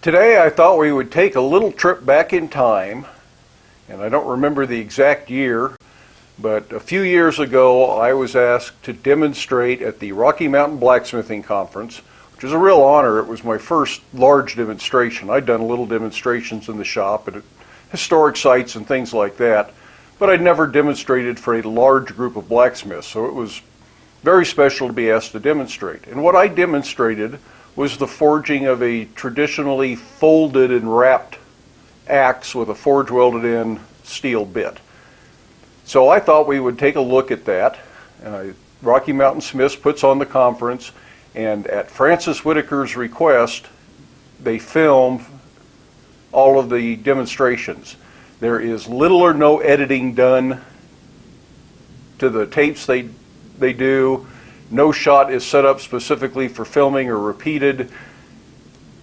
Today I thought we would take a little trip back in time, and I don't remember the exact year, but a few years ago I was asked to demonstrate at the Rocky Mountain Blacksmithing Conference, which is a real honor. It was my first large demonstration. I'd done little demonstrations in the shop at historic sites and things like that, but I'd never demonstrated for a large group of blacksmiths, so it was very special to be asked to demonstrate. And what I demonstrated was the forging of a traditionally folded and wrapped axe with a forge welded in steel bit. So I thought we would take a look at that. Rocky Mountain Smiths puts on the conference, and at Francis Whitaker's request, they film all of the demonstrations. There is little or no editing done to the tapes they do. No shot is set up specifically for filming or repeated,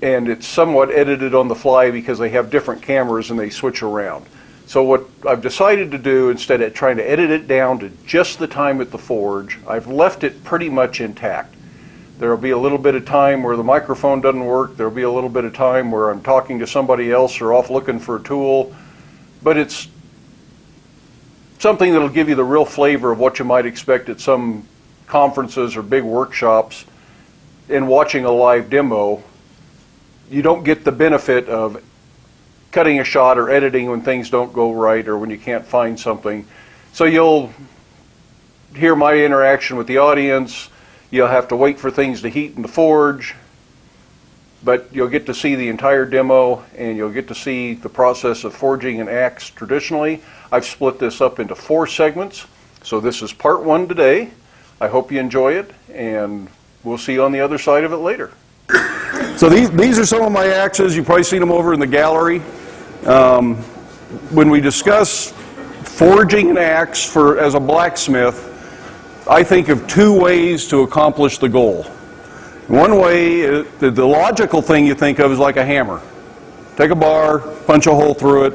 and it's somewhat edited on the fly because they have different cameras and they switch around. So what I've decided to do, instead of trying to edit it down to just the time at the forge, I've left it pretty much intact. There will be a little bit of time where the microphone doesn't work. There will be a little bit of time where I'm talking to somebody else or off looking for a tool, but it's something that'll give you the real flavor of what you might expect at some conferences or big workshops. In watching a live demo, you don't get the benefit of cutting a shot or editing when things don't go right or when you can't find something. So you'll hear my interaction with the audience. You'll have to wait for things to heat in the forge, but you'll get to see the entire demo and you'll get to see the process of forging an axe traditionally. I've split this up into 4 segments. So this is part 1 today. I hope you enjoy it, and we'll see you on the other side of it later. So these are some of my axes. You've probably seen them over in the gallery. When we discuss forging an axe as a blacksmith, I think of 2 ways to accomplish the goal. One way, the logical thing you think of is like a hammer. Take a bar, punch a hole through it,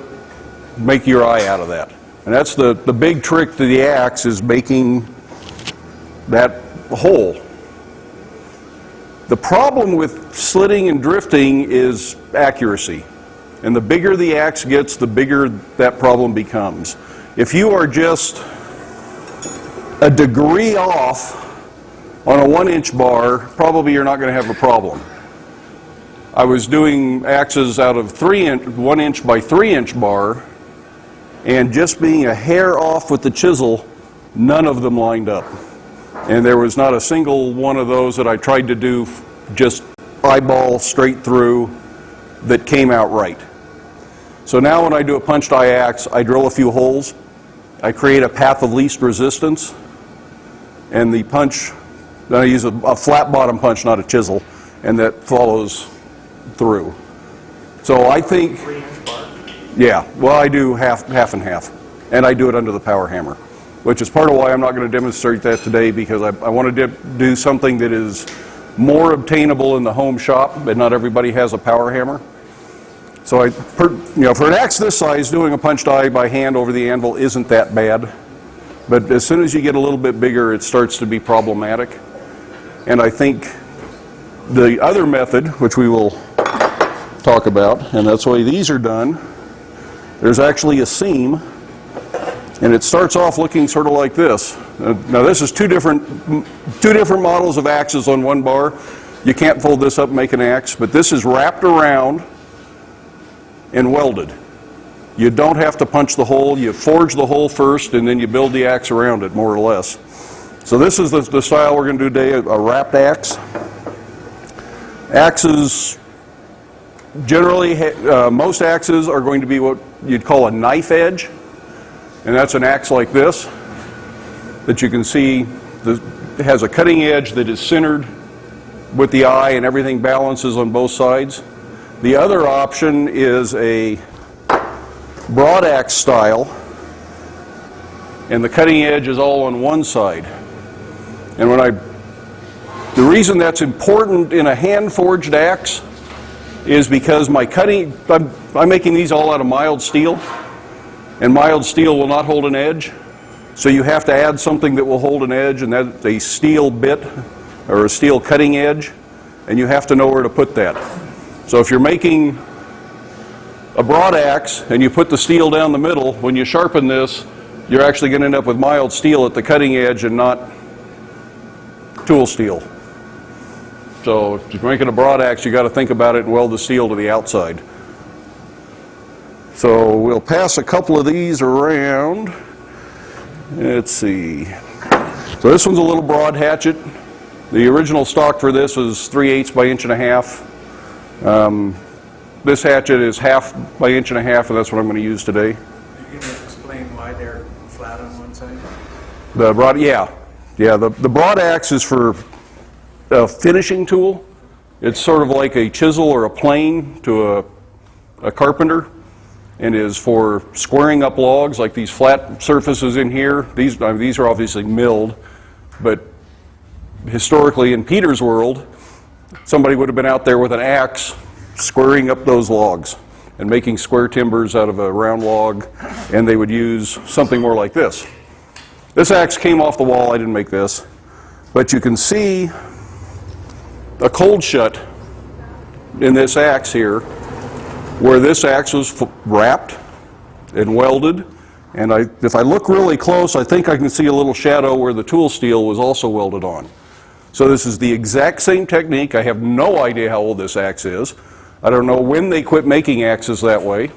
make your eye out of that. And that's the big trick to the axe, is making that hole. The problem with slitting and drifting is accuracy. And the bigger the axe gets, the bigger that problem becomes. If you are just a degree off on a 1-inch bar, probably you're not going to have a problem. I was doing axes out of 1-inch by 3-inch bar, and just being a hair off with the chisel, none of them lined up. And there was not a single one of those that I tried to do just eyeball straight through that came out right. So now when I do a punched eye axe, I drill a few holes, I create a path of least resistance, and the punch, I use a flat bottom punch, not a chisel, and that follows through. So I think, yeah, well, I do half and half, and I do it under the power hammer, which is part of why I'm not going to demonstrate that today, because I want to do something that is more obtainable in the home shop, but not everybody has a power hammer. So for an axe this size, doing a punched eye by hand over the anvil isn't that bad, but as soon as you get a little bit bigger, it starts to be problematic. And I think the other method, which we will talk about, and that's the way these are done, there's actually a seam, and it starts off looking sort of like this. Now this is two different models of axes on one bar. You can't fold this up and make an axe, but this is wrapped around and welded. You don't have to punch the hole. You forge the hole first, and then you build the axe around it, more or less. So this is the style we're going to do today, a wrapped axe. Axes, generally, most axes are going to be what you'd call a knife edge. And that's an axe like this, that you can see has a cutting edge that is centered with the eye and everything balances on both sides. The other option is a broad axe style, and the cutting edge is all on one side. And the reason that's important in a hand-forged axe is because I'm making these all out of mild steel, and mild steel will not hold an edge, so you have to add something that will hold an edge, and that's a steel bit or a steel cutting edge, and you have to know where to put that. So if you're making a broad axe and you put the steel down the middle, when you sharpen this, you're actually going to end up with mild steel at the cutting edge and not tool steel. So if you're making a broad axe, you got to think about it and weld the steel to the outside. So we'll pass a couple of these around. Let's see. So this one's a little broad hatchet. The original stock for this was 3/8 by 1.5 inches. This hatchet is 1/2 by 1.5 inches, and that's what I'm going to use today. You can explain why they're flat on one side? The broad, yeah. The broad axe is for a finishing tool. It's sort of like a chisel or a plane to a carpenter, and is for squaring up logs, like these flat surfaces in here. These are obviously milled, but historically in Peter's world, somebody would have been out there with an axe squaring up those logs and making square timbers out of a round log, and they would use something more like this. This axe came off the wall. I didn't make this, but you can see a cold shut in this axe here, where this axe was wrapped and welded, and if I look really close, I think I can see a little shadow where the tool steel was also welded on. So this is the exact same technique. I have no idea how old this axe is. I don't know when they quit making axes that way.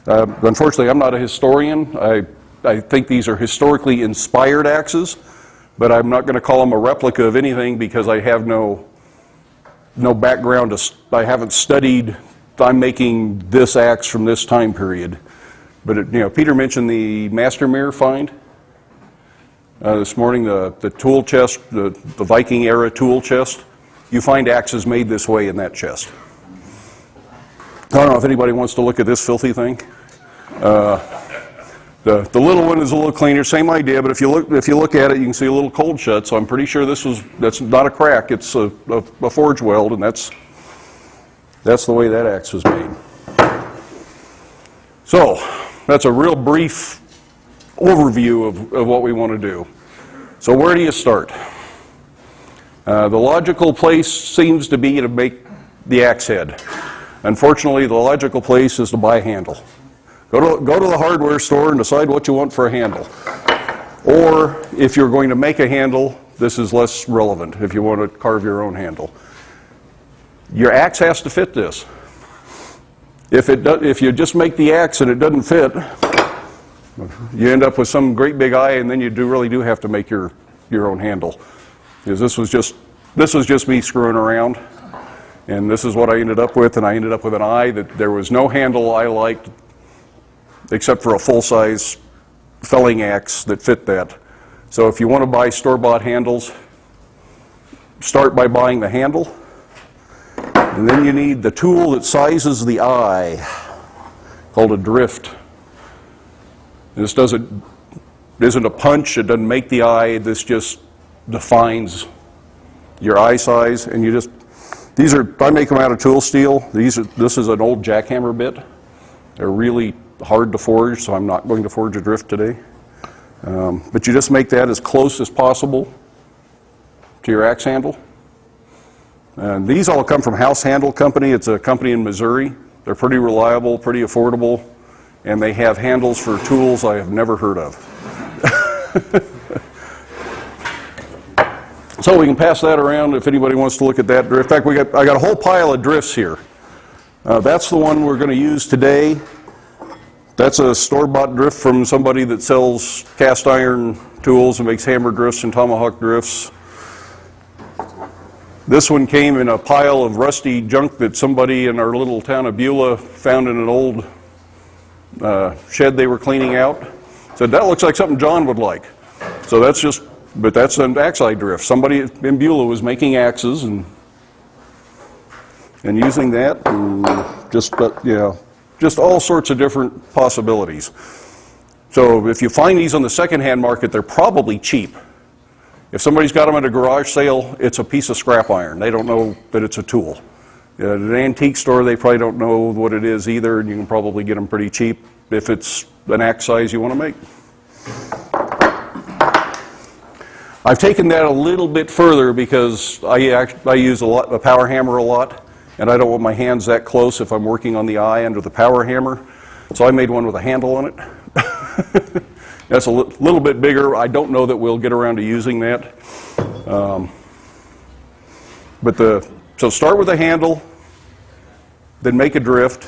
Unfortunately, I'm not a historian. I think these are historically inspired axes, but I'm not going to call them a replica of anything because I have no background. I haven't studied. I'm making this axe from this time period. But Peter mentioned the master mirror find this morning. The tool chest, the Viking era tool chest. You find axes made this way in that chest. I don't know if anybody wants to look at this filthy thing. The little one is a little cleaner, same idea, but if you look at it, you can see a little cold shut. So I'm pretty sure that's not a crack. It's a forge weld, and that's the way that axe was made. So that's a real brief overview of what we want to do. So where do you start? The logical place seems to be to make the axe head. Unfortunately, the logical place is to buy a handle. Go to the hardware store and decide what you want for a handle. Or if you're going to make a handle, this is less relevant if you want to carve your own handle. Your axe has to fit this. If you just make the axe and it doesn't fit, you end up with some great big eye, and then you really do have to make your own handle. Because this was just me screwing around, and this is what I ended up with, and I ended up with an eye that there was no handle I liked except for a full-size felling axe that fit that. So if you want to buy store-bought handles, start by buying the handle, and then you need the tool that sizes the eye, called a drift. This isn't a punch, it doesn't make the eye, this just defines your eye size, and I make them out of tool steel. This is an old jackhammer bit. They're really hard to forge, so I'm not going to forge a drift today. But you just make that as close as possible to your axe handle. And these all come from House Handle Company. It's a company in Missouri. They're pretty reliable, pretty affordable, and they have handles for tools I have never heard of. So we can pass that around if anybody wants to look at that drift. In fact, I got a whole pile of drifts here. That's the one we're going to use today. That's a store-bought drift from somebody that sells cast iron tools and makes hammer drifts and tomahawk drifts. This one came in a pile of rusty junk that somebody in our little town of Beulah found in an old shed they were cleaning out. Said, that looks like something John would like. So that's an axe eye drift. Somebody in Beulah was making axes and using that, and just all sorts of different possibilities. So if you find these on the secondhand market, they're probably cheap. If somebody's got them at a garage sale, it's a piece of scrap iron. They don't know that it's a tool. At an antique store, they probably don't know what it is either, and you can probably get them pretty cheap if it's an axe size you want to make. I've taken that a little bit further because I use a power hammer a lot, and I don't want my hands that close if I'm working on the eye under the power hammer. So I made one with a handle on it. That's a little bit bigger. I don't know that we'll get around to using that. So start with a handle, then make a drift.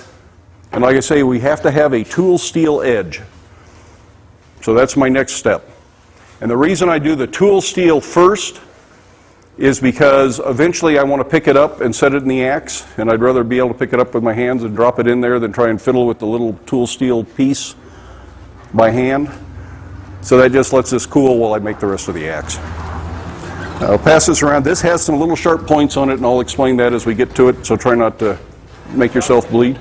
And like I say, we have to have a tool steel edge. So that's my next step. And the reason I do the tool steel first is because eventually I want to pick it up and set it in the axe, and I'd rather be able to pick it up with my hands and drop it in there than try and fiddle with the little tool steel piece by hand. So that just lets this cool while I make the rest of the axe. I'll pass this around. This has some little sharp points on it, and I'll explain that as we get to it, so try not to make yourself bleed.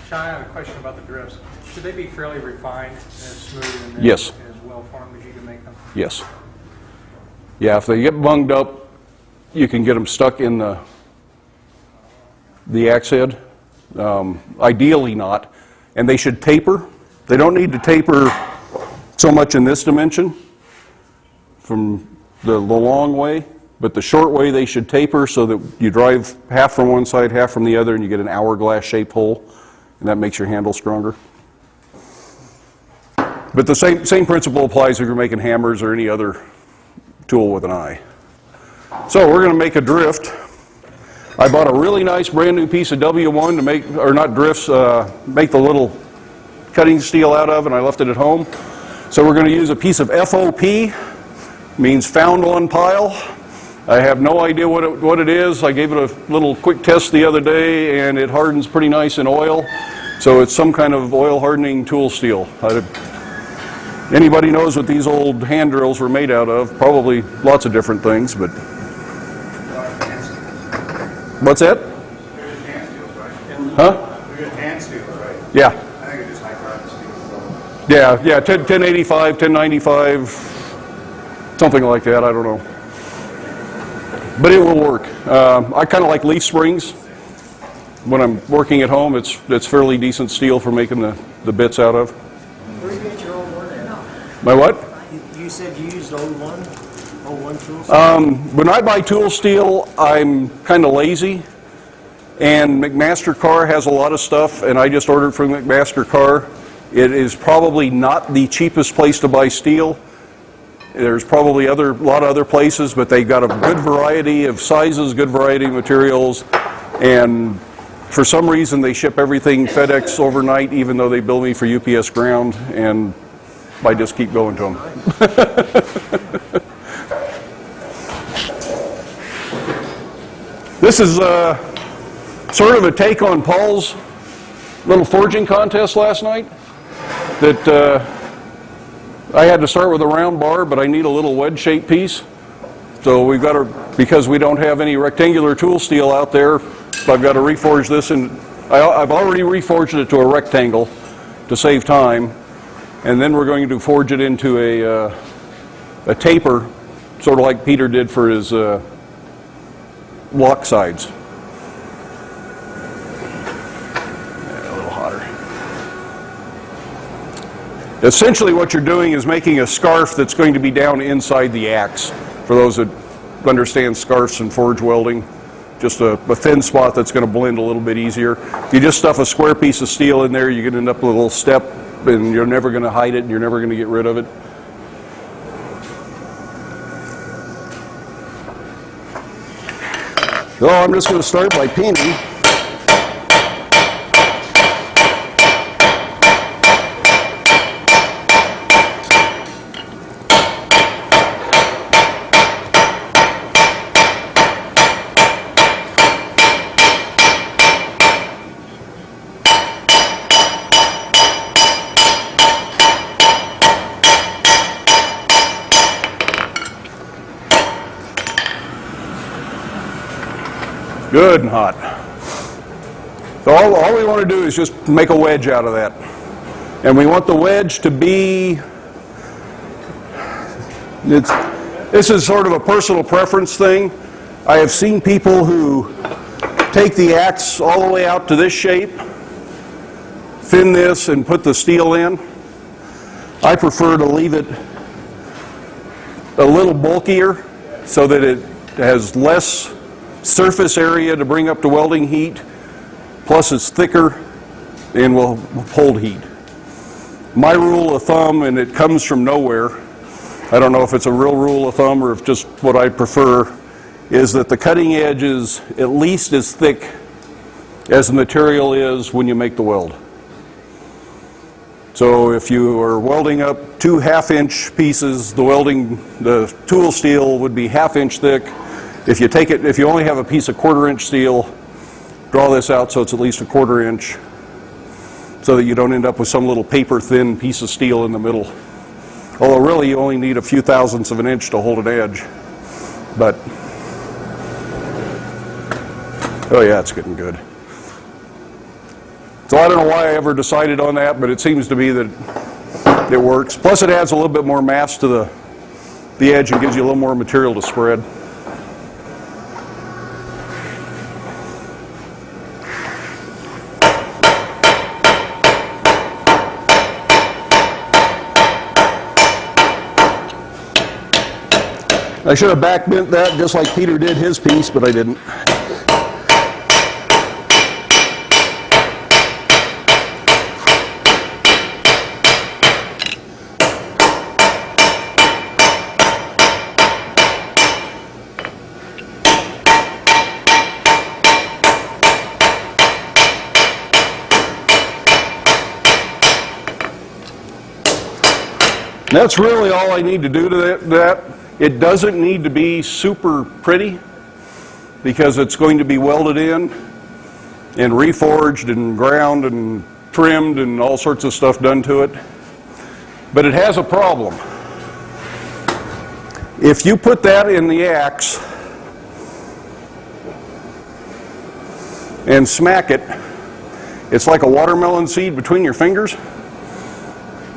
Sean, I have a question about the drifts. Should they be fairly refined, as smooth and Yes. as well formed as you can make them? Yes. Yeah, if they get bunged up, you can get them stuck in the axe head. Ideally not. And they should taper. They don't need to taper so much in this dimension from the long way, but the short way they should taper so that you drive half from one side, half from the other, and you get an hourglass shaped hole, and that makes your handle stronger. But the same principle applies if you're making hammers or any other tool with an eye. So we're going to make a drift. I bought a really nice brand new piece of W1 to make, or not drifts, make the little cutting steel out of, and I left it at home. So we're going to use a piece of FOP, means found on pile. I have no idea what it is. I gave it a little quick test the other day, and it hardens pretty nice in oil. So it's some kind of oil hardening tool steel. Anybody knows what these old hand drills were made out of? Probably lots of different things, but... What's that? They're just hand steels, right? Huh? They're just hand steels, right? Yeah. I think it's just high carbon steel. Yeah, 1085, 1095, something like that, I don't know. But it will work. I kind of like leaf springs. When I'm working at home, it's fairly decent steel for making the bits out of. Where do you get your old one at? My what? You said you used old one tools? When I buy tool steel, I'm kind of lazy, and McMaster Carr has a lot of stuff, and I just ordered from McMaster Carr. It is probably not the cheapest place to buy steel. There's probably a lot of other places, but they've got a good variety of sizes, good variety of materials, and for some reason they ship everything FedEx overnight, even though they bill me for UPS ground, and I just keep going to them. This is sort of a take on Paul's little forging contest last night. That I had to start with a round bar, but I need a little wedge-shaped piece. So we've got to, because we don't have any rectangular tool steel out there, I've got to reforge this, and I've already reforged it to a rectangle to save time, and then we're going to forge it into a taper, sort of like Peter did for his block sides. Yeah, a little hotter. Essentially what you're doing is making a scarf that's going to be down inside the axe. For those that understand scarves and forge welding, just a thin spot that's going to blend a little bit easier. If you just stuff a square piece of steel in there, you're going to end up with a little step, and you're never going to hide it, and you're never going to get rid of it. So I'm just going to start by peening. Good and hot. So all we want to do is just make a wedge out of that. And we want the wedge to be, this is sort of a personal preference thing. I have seen people who take the axe all the way out to this shape, thin this, and put the steel in. I prefer to leave it a little bulkier so that has less surface area to bring up to welding heat, plus it's thicker and will hold heat. My rule of thumb, and it comes from nowhere, I don't know if it's a real rule of thumb or if just what I prefer, is that the cutting edge is at least as thick as the material is when you make the weld. So if you are welding up 2 half-inch pieces, the tool steel would be half-inch thick. If you only have a piece of 1/4-inch steel, draw this out so it's at least a 1/4 inch, so that you don't end up with some little paper-thin piece of steel in the middle. Although really you only need a few thousandths of an inch to hold an edge. But, oh yeah, it's getting good. So I don't know why I ever decided on that, but it seems to be that it works. Plus it adds a little bit more mass to the edge and gives you a little more material to spread. I should have back bent that just like Peter did his piece, but I didn't. That's really all I need to do to that. It doesn't need to be super pretty because it's going to be welded in and reforged and ground and trimmed and all sorts of stuff done to it. But it has a problem. If you put that in the axe and smack it, it's like a watermelon seed between your fingers.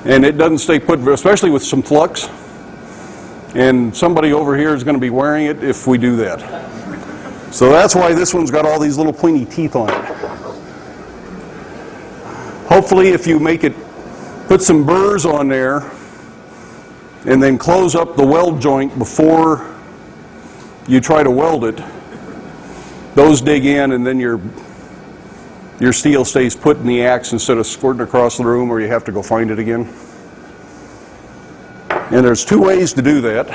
And it doesn't stay put, especially with some flux. And somebody over here is going to be wearing it if we do that. So that's why this one's got all these little pointy teeth on it. Hopefully if you make it, put some burrs on there and then close up the weld joint before you try to weld it, those dig in and then your steel stays put in the axe instead of squirting across the room or you have to go find it again. And there's 2 ways to do that.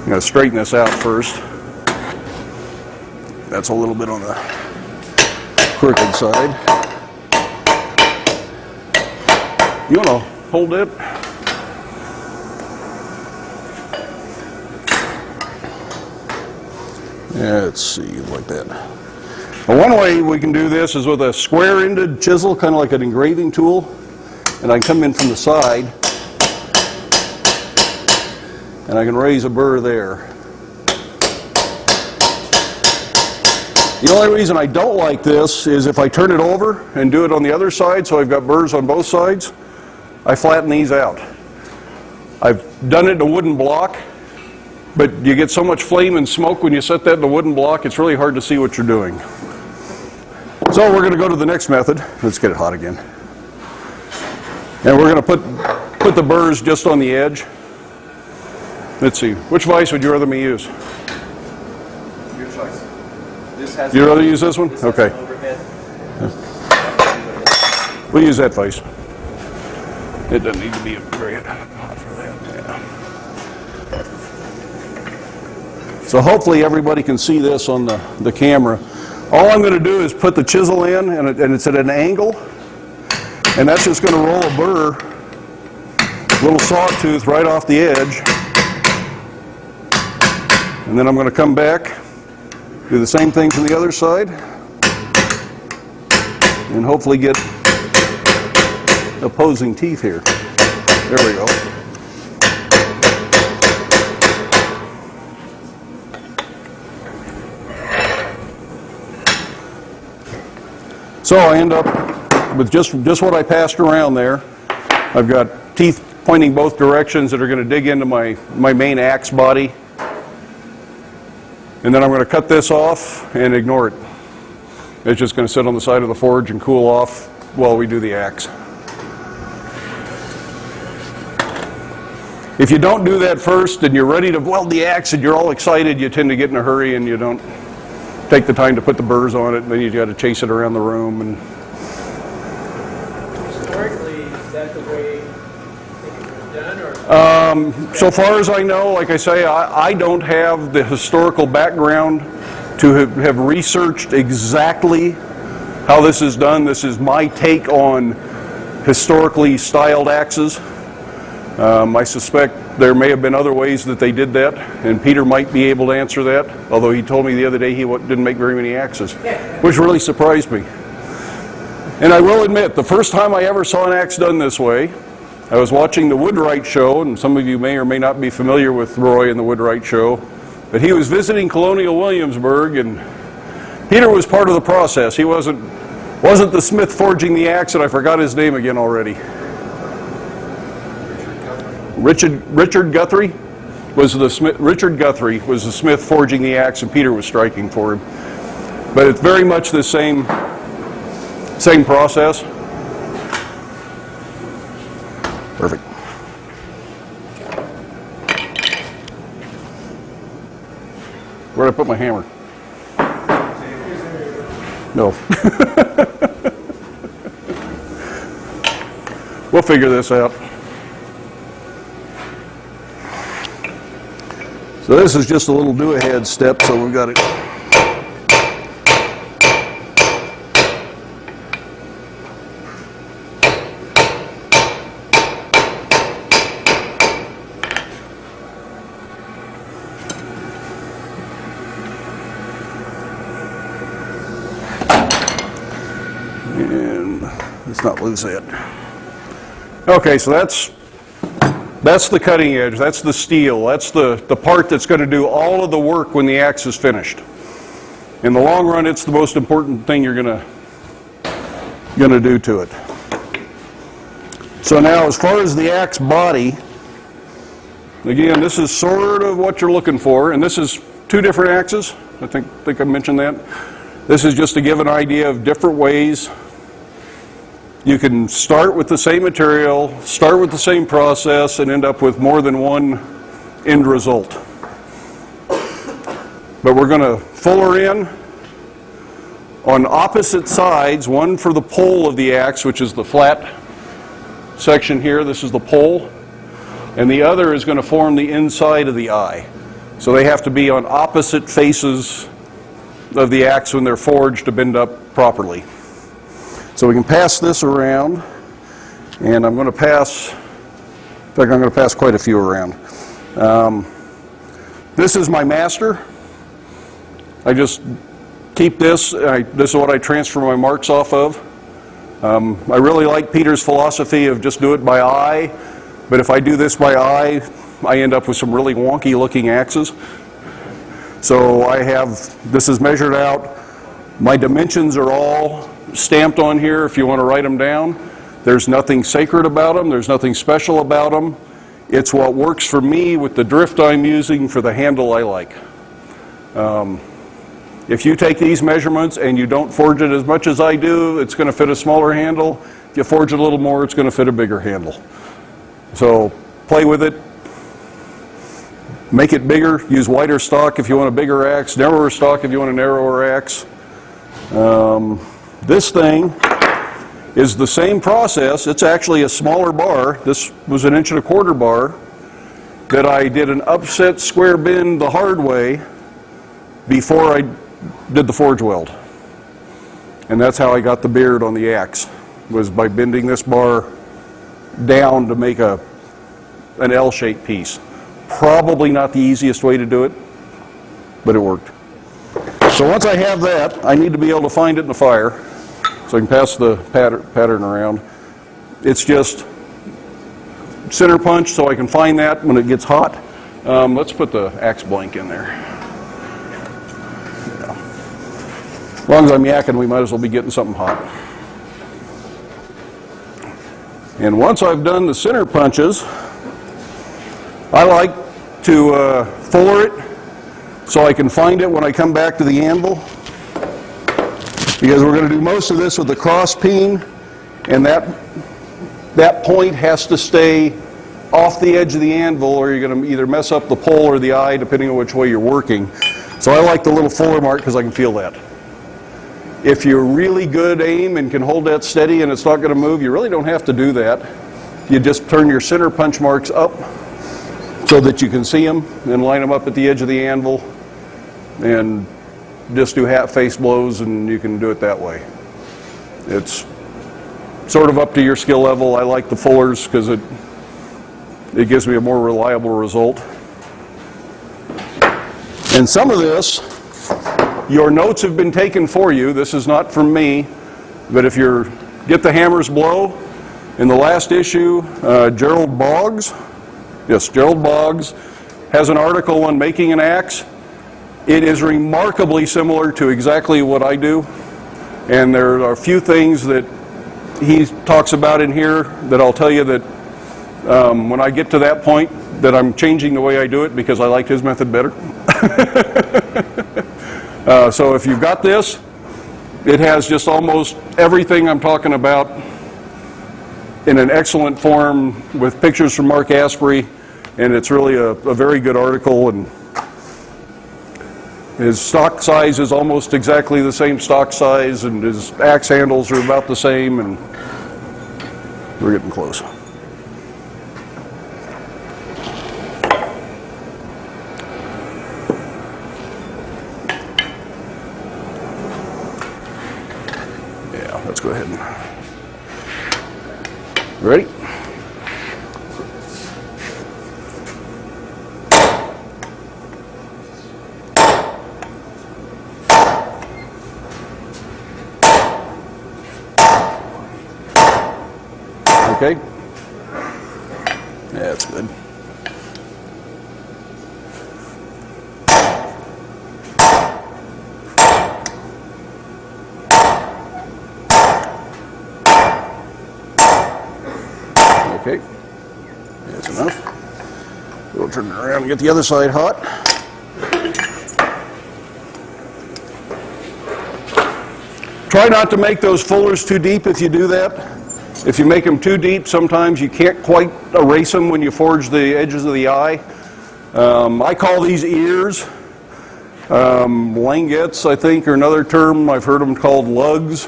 I'm going to straighten this out first. That's a little bit on the crooked side. You want to hold it? Let's see, like that. Well, one way we can do this is with a square-ended chisel, kind of like an engraving tool. And I can come in from the side, and I can raise a burr there. The only reason I don't like this is if I turn it over and do it on the other side, so I've got burrs on both sides, I flatten these out. I've done it in a wooden block, but you get so much flame and smoke when you set that in a wooden block, it's really hard to see what you're doing. So we're going to go to the next method. Let's get it hot again. And we're going to put the burrs just on the edge. Let's see. Which vise would you rather me use? Your choice. This has You'd rather use this one? Okay. overhead. We'll use that vise. It doesn't need to be very hot for that. Yeah. So hopefully everybody can see this on the camera. All I'm going to do is put the chisel in, and it's at an angle, and that's just going to roll a burr, little sawtooth right off the edge, and then I'm going to come back, do the same thing from the other side, and hopefully get opposing teeth here. There we go. So I end up with just what I passed around there. I've got teeth pointing both directions that are going to dig into my main axe body. And then I'm going to cut this off and ignore it. It's just going to sit on the side of the forge and cool off while we do the axe. If you don't do that first and you're ready to weld the axe and you're all excited, you tend to get in a hurry and you don't take the time to put the burrs on it, and then you got to chase it around the room. And historically, is that the way it was done, or? so far as I know, like I say, I don't have the historical background to have researched exactly how this is done. This is my take on historically styled axes. I suspect there may have been other ways that they did that, and Peter might be able to answer that, although he told me the other day he didn't make very many axes, which really surprised me. And I will admit, the first time I ever saw an axe done this way, I was watching the Woodwright Show, and some of you may or may not be familiar with Roy and the Woodwright Show, but he was visiting Colonial Williamsburg, and Peter was part of the process. He wasn't the smith forging the axe, and I forgot his name again already. Richard Guthrie was the smith. Richard Guthrie was the smith forging the axe, and Peter was striking for him. But it's very much the same process. Perfect. Where did I put my hammer? No. We'll figure this out. So this is just a little do-ahead step, so we've got it. And let's not lose that. Okay, so that's the cutting edge, that's the steel, that's the part that's going to do all of the work when the axe is finished. In the long run, it's the most important thing you're going to do to it. So now, as far as the axe body, again, this is sort of what you're looking for, and this is two different axes. I think I mentioned that. This is just to give an idea of different ways. You can start with the same material, start with the same process, and end up with more than one end result. But we're going to fuller in on opposite sides, one for the pole of the axe, which is the flat section here. This is the pole. And the other is going to form the inside of the eye. So they have to be on opposite faces of the axe when they're forged to bend up properly. So we can pass this around, and I'm going to pass, in fact, I'm going to pass quite a few around. This is my master. I just keep this. This is what I transfer my marks off of. I really like Peter's philosophy of just do it by eye, but if I do this by eye, I end up with some really wonky looking axes. So this is measured out. My dimensions are all stamped on here if you want to write them down. There's nothing sacred about them. There's nothing special about them. It's what works for me with the drift I'm using for the handle I like. If you take these measurements and you don't forge it as much as I do, it's going to fit a smaller handle. If you forge it a little more, it's going to fit a bigger handle. So play with it. Make it bigger. Use wider stock if you want a bigger axe. Narrower stock if you want a narrower axe. This thing is the same process. It's actually a smaller bar. This was an 1 1/4 bar that I did an upset square bend the hard way before I did the forge weld. And that's how I got the beard on the axe, was by bending this bar down to make an L-shaped piece. Probably not the easiest way to do it, but it worked. So once I have that, I need to be able to find it in the fire. So I can pass the pattern around. It's just center punch, so I can find that when it gets hot. Let's put the axe blank in there. As long as I'm yakking, we might as well be getting something hot. And once I've done the center punches, I like to fuller it so I can find it when I come back to the anvil, because we're going to do most of this with the cross peen, and that point has to stay off the edge of the anvil, or you're going to either mess up the pole or the eye, depending on which way you're working. So I like the little fuller mark because I can feel that. If you're really good aim and can hold that steady and it's not going to move, you really don't have to do that. You just turn your center punch marks up so that you can see them and line them up at the edge of the anvil and just do hat-face blows, and you can do it that way. It's sort of up to your skill level. I like the fullers because it gives me a more reliable result. And some of this, your notes have been taken for you. This is not from me, but if you get the hammer's blow, in the last issue, Gerald Boggs has an article on making an axe. It is remarkably similar to exactly what I do, and there are a few things that he talks about in here that I'll tell you that when I get to that point that I'm changing the way I do it because I like his method better. So if you've got this, it has just almost everything I'm talking about in an excellent form with pictures from Mark Asprey, and it's really a very good article. And his stock size is almost exactly the same stock size, and his axe handles are about the same, and we're getting close. Yeah, let's go ahead and... Ready? Okay. Yeah, that's good. Okay. That's enough. We'll turn it around and get the other side hot. Try not to make those fullers too deep if you do that. If you make them too deep, sometimes you can't quite erase them when you forge the edges of the eye. I call these ears. Languettes, I think, are another term. I've heard them called lugs.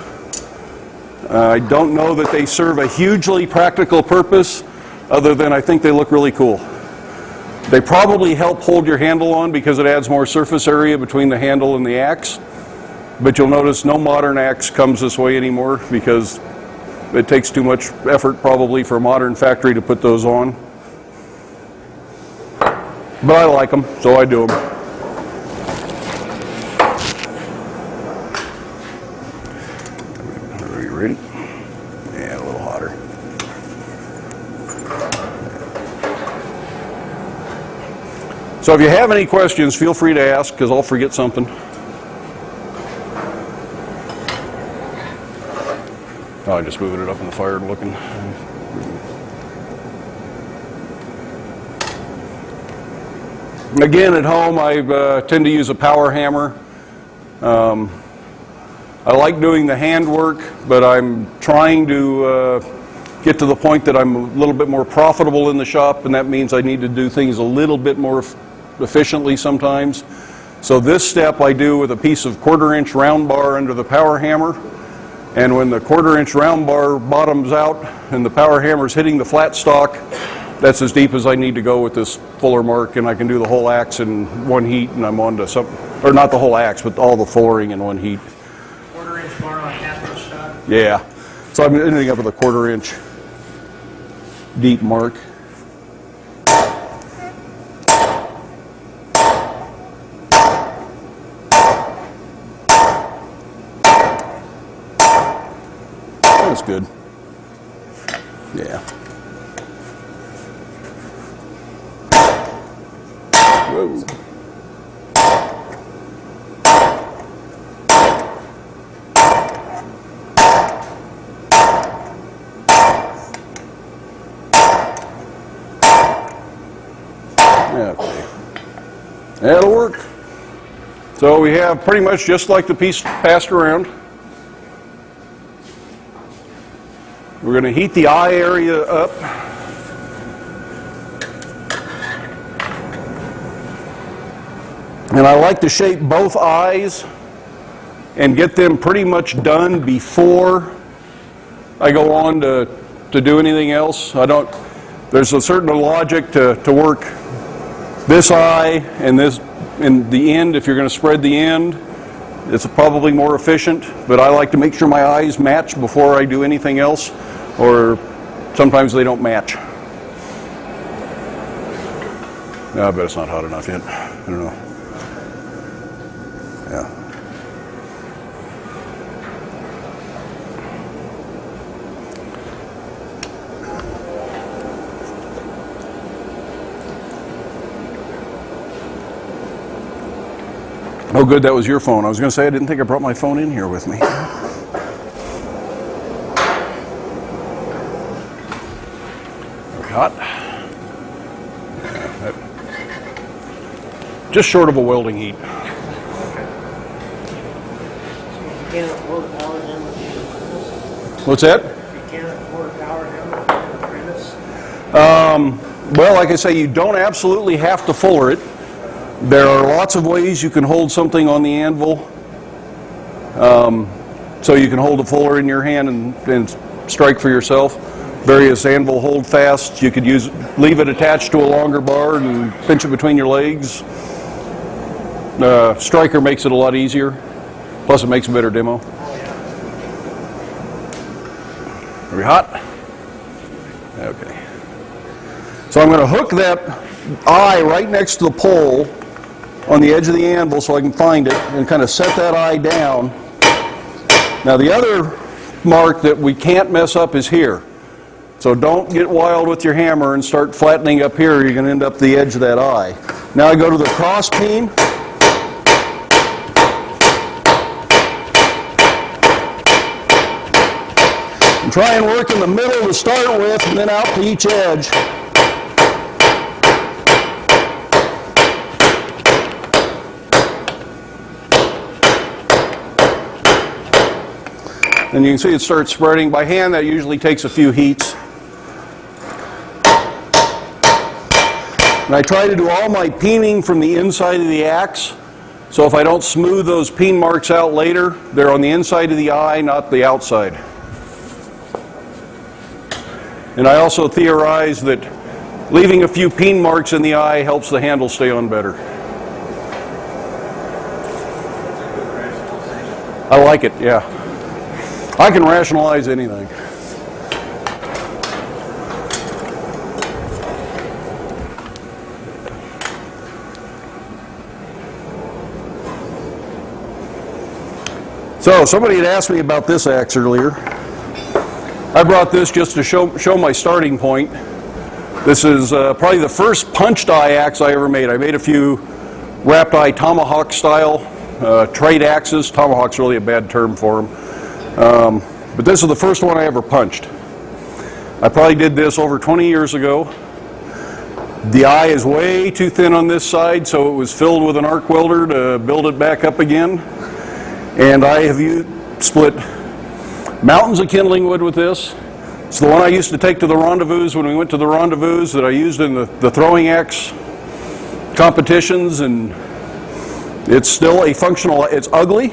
I don't know that they serve a hugely practical purpose, other than I think they look really cool. They probably help hold your handle on because it adds more surface area between the handle and the axe. But you'll notice no modern axe comes this way anymore because it takes too much effort probably for a modern factory to put those on. But I like them, so I do them. Are you ready? Yeah, a little hotter. So if you have any questions, feel free to ask because I'll forget something. Oh, I'm just moving it up in the fire and looking. Again, at home, I tend to use a power hammer. I like doing the handwork, but I'm trying to get to the point that I'm a little bit more profitable in the shop, and that means I need to do things a little bit more efficiently sometimes. So this step I do with a piece of 1/4-inch round bar under the power hammer. And when the 1/4-inch round bar bottoms out and the power hammer's hitting the flat stock, that's as deep as I need to go with this fuller mark, and I can do the whole axe in one heat, and I'm on to something, or not the whole axe, but all the fullering in one heat. 1/4-inch bar on 1/2-inch stock. Yeah. So I'm ending up with a 1/4-inch deep mark. That's good. Yeah. Whoa. Okay. That'll work. So we have pretty much just like the piece passed around. We're going to heat the eye area up. And I like to shape both eyes and get them pretty much done before I go on to do anything else. There's a certain logic to work this eye and this in the end. If you're going to spread the end, it's probably more efficient, but I like to make sure my eyes match before I do anything else, or sometimes they don't match. No, I bet it's not hot enough yet. I don't know. Yeah. Oh, good, that was your phone. I was going to say I didn't think I brought my phone in here with me. Very hot. Just short of a welding heat. You can't afford a power hammer to the apprentice? What's that? You can't afford a power hammer to the apprentice? Well, like I say, you don't absolutely have to fuller it. There are lots of ways you can hold something on the anvil. So you can hold a fuller in your hand and strike for yourself. Various anvil hold fasts. You could leave it attached to a longer bar and pinch it between your legs. Striker makes it a lot easier. Plus it makes a better demo. Are we hot? Okay. So I'm going to hook that eye right next to the pole on the edge of the anvil so I can find it and kind of set that eye down. Now the other mark that we can't mess up is here. So don't get wild with your hammer and start flattening up here. You're going to end up the edge of that eye. Now I go to the cross peen. And try and work in the middle to start with and then out to each edge. And you can see it starts spreading. By hand, that usually takes a few heats. And I try to do all my peening from the inside of the axe. So if I don't smooth those peen marks out later, they're on the inside of the eye, not the outside. And I also theorize that leaving a few peen marks in the eye helps the handle stay on better. I like it, yeah. I can rationalize anything. So somebody had asked me about this axe earlier. I brought this just to show my starting point. This is probably the first punched eye axe I ever made. I made a few wrapped eye tomahawk style trade axes. Tomahawk's really a bad term for them. But this is the first one I ever punched. I probably did this over 20 years ago. The eye is way too thin on this side, so it was filled with an arc welder to build it back up again. And I have split mountains of kindling wood with this. It's the one I used to take to the rendezvous when we went to the rendezvous that I used in the throwing axe competitions, and it's still a functional, it's ugly,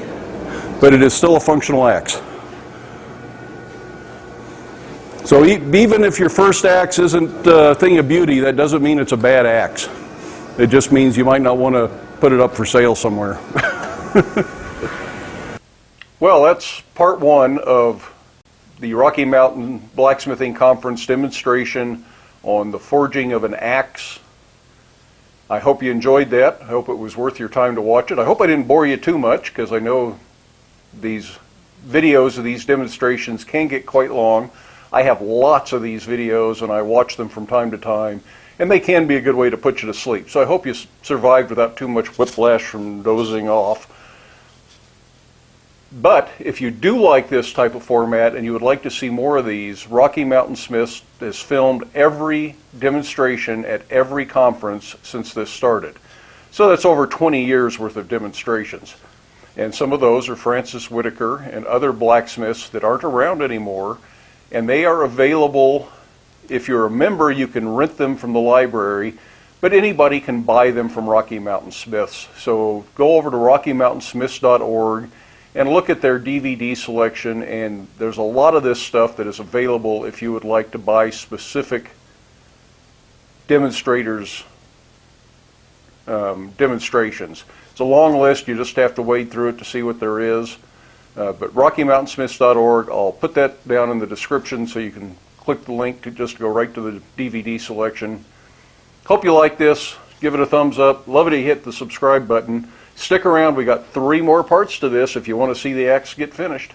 but it is still a functional axe. So even if your first axe isn't a thing of beauty, that doesn't mean it's a bad axe. It just means you might not want to put it up for sale somewhere. Well, that's part one of the Rocky Mountain Blacksmithing Conference demonstration on the forging of an axe. I hope you enjoyed that. I hope it was worth your time to watch it. I hope I didn't bore you too much, because I know these videos of these demonstrations can get quite long. I have lots of these videos and I watch them from time to time, and they can be a good way to put you to sleep. So I hope you survived without too much whiplash from dozing off. But if you do like this type of format and you would like to see more of these, Rocky Mountain Smiths has filmed every demonstration at every conference since this started. So that's over 20 years worth of demonstrations. And some of those are Francis Whitaker and other blacksmiths that aren't around anymore. And they are available. If you're a member, you can rent them from the library. but anybody can buy them from Rocky Mountain Smiths. So go over to rockymountainsmiths.org and look at their DVD selection, and there's a lot of this stuff that is available if you would like to buy specific demonstrations. It's a long list. You just have to wade through it to see what there is. But rockymountainsmiths.org, I'll put that down in the description so you can click the link to just go right to the DVD selection. Hope you like this. Give it a thumbs up. Love it if you hit the subscribe button. Stick around. We got 3 more parts to this if you want to see the axe get finished.